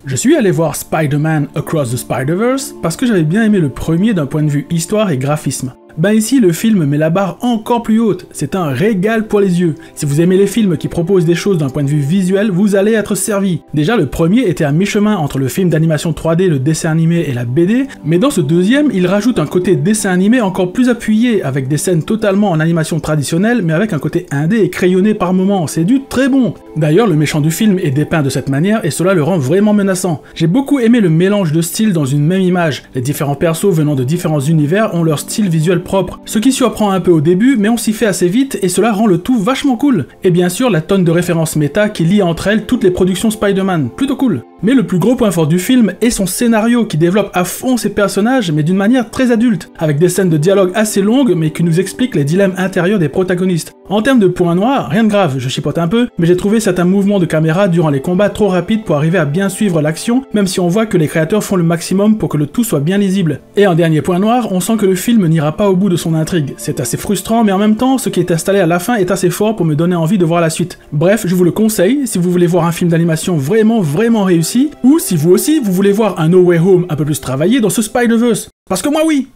Je suis allé voir Spider-Man Across the Spider-Verse parce que j'avais bien aimé le premier d'un point de vue histoire et graphisme. Ben ici, le film met la barre encore plus haute, c'est un régal pour les yeux. Si vous aimez les films qui proposent des choses d'un point de vue visuel, vous allez être servi. Déjà, le premier était à mi-chemin entre le film d'animation 3D, le dessin animé et la BD, mais dans ce deuxième, il rajoute un côté dessin animé encore plus appuyé, avec des scènes totalement en animation traditionnelle, mais avec un côté indé et crayonné par moments, c'est du très bon. D'ailleurs, le méchant du film est dépeint de cette manière, et cela le rend vraiment menaçant. J'ai beaucoup aimé le mélange de styles dans une même image. Les différents persos venant de différents univers ont leur style visuel propre, ce qui surprend un peu au début, mais on s'y fait assez vite et cela rend le tout vachement cool. Et bien sûr, la tonne de références méta qui lie entre elles toutes les productions Spider-Man, plutôt cool. Mais le plus gros point fort du film est son scénario qui développe à fond ses personnages, mais d'une manière très adulte, avec des scènes de dialogue assez longues, mais qui nous expliquent les dilemmes intérieurs des protagonistes. En termes de points noirs, rien de grave, je chipote un peu, mais j'ai trouvé certains mouvements de caméra durant les combats trop rapides pour arriver à bien suivre l'action, même si on voit que les créateurs font le maximum pour que le tout soit bien lisible. Et en dernier point noir, on sent que le film n'ira pas au bout de son intrigue. C'est assez frustrant, mais en même temps, ce qui est installé à la fin est assez fort pour me donner envie de voir la suite. Bref, je vous le conseille, si vous voulez voir un film d'animation vraiment réussi, ou si vous aussi, vous voulez voir un No Way Home un peu plus travaillé dans ce Spider-Verse. Parce que moi oui!